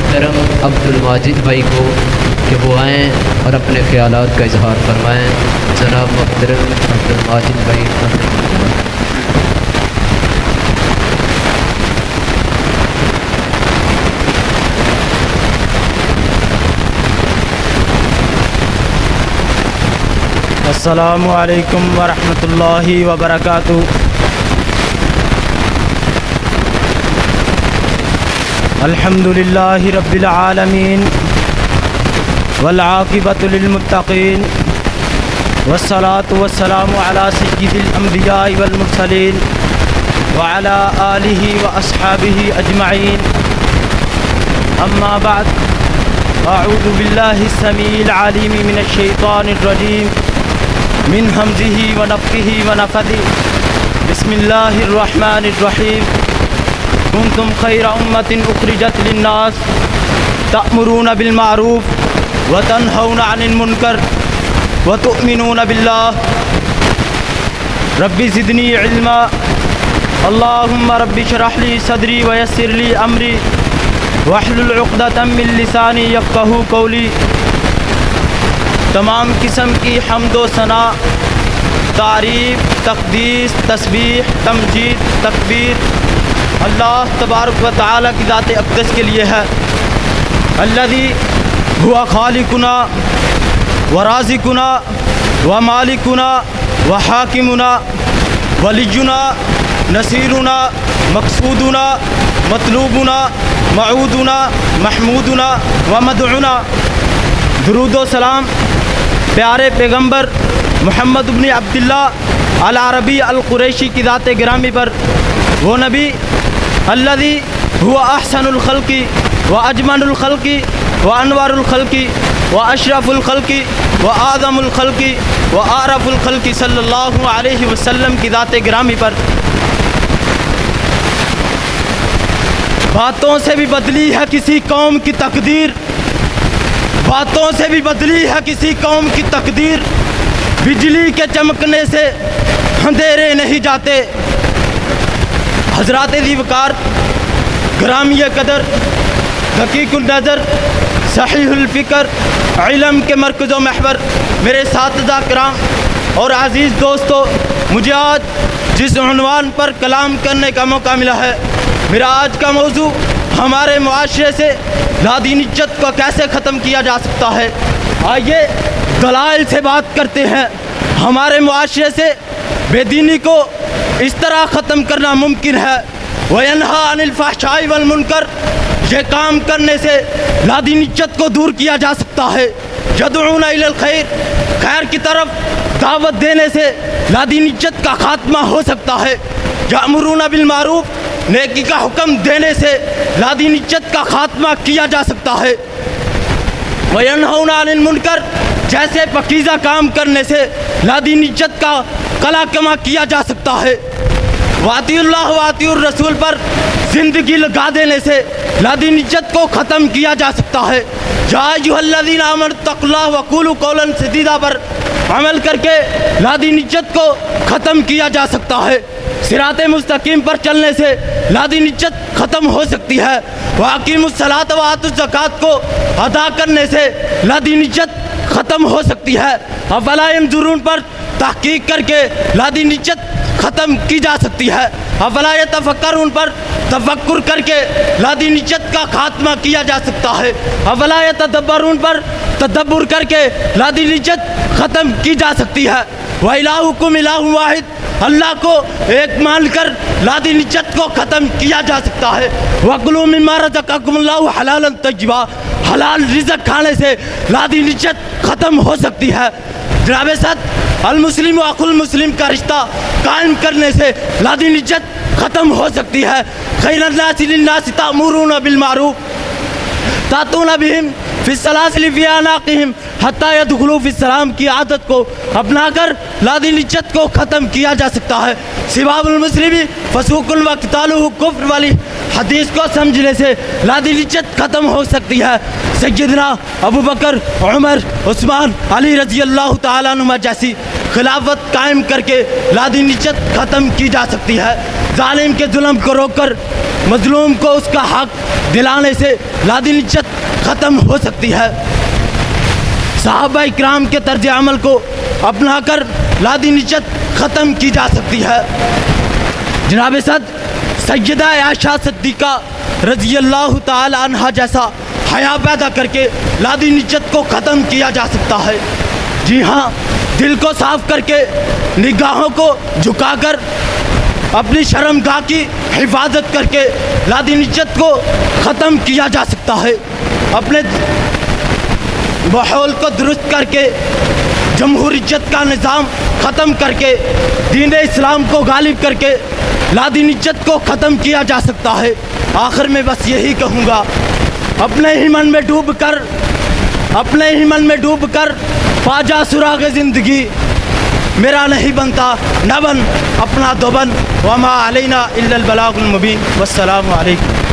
محترم عبدالواجد بھائی کو کہ وہ آئیں اور اپنے خیالات کا اظہار فرمائیں۔ جناب محترم عبدالواجد بھائی۔ السلام علیکم ورحمۃ اللہ وبرکاتہ۔ الحمد للہ رب العالمین والعاقبۃ للمتقین والصلاة والسلام علی سید الانبیاء والمرسلین وعلی آلہ واصحابہ اجمعین، اما بعد، اعوذ باللہ السمیع العلیم من الشیطان الرجیم من ہمزہ ونفخہ ونفثہ، بسم اللہ الرحمن الرحیم۔ کنتم خیر امۃ اخرجت للناس تأمرون بالمعروف وتنہون عن المنکر وتؤمنون باللہ۔ رب زدنی علما، اللہم رب اشرح لی صدری ویسر لی امری واحلل عقدۃ من لسانی یفقہوا قولی۔ تمام قسم کی حمد و ثنا، تعریف، تقدیس، تسبیح، تمجید، تکبیر اللہ تبارک و تعالی کی ذات اقدس کے لیے ہے۔ الذی ہوا خالقنا و رازقنا و مالکنا و حاکمنا ولینا نصیرنا مقصودنا مطلوبنا معودنا محمودنا و مدعونا۔ درود و سلام پیارے پیغمبر محمد بن عبداللہ العربی القریشی کی ذات گرامی پر، وہ نبی الذی هو احسن الخلق و اجمل الخلق و انور الخلق و اشرف الخلق و اعظم الخلق و اعرف الخلق صلی اللہ علیہ وسلم کی ذات گرامی پر، باتوں سے بھی بدلی ہے کسی قوم کی تقدیر، باتوں سے بھی بدلی ہے کسی قوم کی تقدیر، بجلی کے چمکنے سے اندھیرے نہیں جاتے۔ حضرات ذی وقار، گرامی قدر، دقیق النظر، صحیح الفکر، علم کے مرکز و محور میرے اساتذہ کرام اور عزیز دوستو، مجھے آج جس عنوان پر کلام کرنے کا موقع ملا ہے، میرا آج کا موضوع ہمارے معاشرے سے لادینیت کو کیسے ختم کیا جا سکتا ہے۔ آئیے دلائل سے بات کرتے ہیں۔ ہمارے معاشرے سے بے دینی کو اس طرح ختم کرنا ممکن ہے۔ وَيَنْهَا عَنِ الْفَحْشَاءِ وَالْمُنْكَرِ، یہ کام کرنے سے لادینیت کو دور کیا جا سکتا ہے۔ يَدْعُونَ إِلَى الْخَيْرِ، خیر کی طرف دعوت دینے سے لادینیت کا خاتمہ ہو سکتا ہے۔ يَأْمُرُونَ بِالْمَعْرُوفِ، نیکی کا حکم دینے سے لادینیت کا خاتمہ کیا جا سکتا ہے۔ وَيَنْهَوْنَ عَنِ الْمُنْكَرِ، جیسے پاکیزہ کام کرنے سے لادینیت کا کلا کما کیا جا سکتا ہے۔ وَأَطِیعُوا اللَّهَ وَأَطِیعُوا الرَّسُولَ پر زندگی لگا دینے سے لادینیت کو ختم کیا جا سکتا ہے۔ یا ایھا الذین آمنوا اتقوا اللہ وقولوا قولا سدیدا پر عمل کر کے لادینیت کو ختم کیا جا سکتا ہے۔ صراط مستقیم پر چلنے سے لادینیت ختم ہو سکتی ہے۔ وَأَقِیمُوا الصَّلَاةَ وَآتُوا الزَّکَاۃ کو ادا کرنے سے لادینیت ختم ہو سکتی ہے۔ افلا ینظرون پر تحقیق کر کے لادینیت ختم کی جا سکتی ہے۔ افلا یتفکرون پر تفکر کر کے لادینیت کا خاتمہ کیا جا سکتا ہے۔ افلا یتدبرون پر تدبر کر کے لادینیت ختم کی جا سکتی ہے۔ وَإِلَٰهُكُمْ إِلَٰهٌ وَاحِدٌ، اللہ کو ایک مان کر لادینیت کو ختم کیا جا سکتا ہے۔ وَكُلُوا مِمَّا رَزَقَكُمُ اللَّهُ حَلَالًا طَيِّبًا، حلال رزق کھانے سے لادینیت ختم ہو سکتی ہے۔ جناب صاحب، المسلم و اخو المسلم کا رشتہ قائم کرنے سے لادینیت ختم ہو سکتی ہے۔ خیر الناس للناس تأمرون بالمعروف تاتون بہم فی السلاسل فی اعناقہم حتی یدخلوا فی السلام کی عادت کو اپنا کر لادینیت کو ختم کیا جا سکتا ہے۔ سباب المسلم فسوق و قتالہ کفر والی حدیث کو سمجھنے سے لادینیت ختم ہو سکتی ہے۔ سیدنا ابو بکر، عمر، عثمان، علی رضی اللہ تعالیٰ عنہ جیسی خلافت قائم کر کے لادینیت ختم کی جا سکتی ہے۔ ظالم کے ظلم کو روک کر مظلوم کو اس کا حق دلانے سے لادینیت ختم ہو سکتی ہے۔ صحابہ اکرام کے طرز عمل کو اپنا کر لادینیت ختم کی جا سکتی ہے۔ جناب صدر سیدہ عائشہ صدیقہ رضی اللہ تعالی عنہا جیسا حیا پیدا کر کے لادینیت کو ختم کیا جا سکتا ہے۔ جی ہاں، دل کو صاف کر کے، نگاہوں کو جھکا کر، اپنی شرمگاہ کی حفاظت کر کے لادینیت کو ختم کیا جا سکتا ہے۔ اپنے ماحول کو درست کر کے، جمہوریت کا نظام ختم کر کے، دین اسلام کو غالب کر کے لادینیت کو ختم کیا جا سکتا ہے۔ آخر میں بس یہی کہوں گا، اپنے ہی من میں ڈوب کر پا جا سراغ زندگی، میرا نہیں بنتا نہ بن اپنا دو بن، وما علینا الا البلاغ المبین۔ والسلام علیکم۔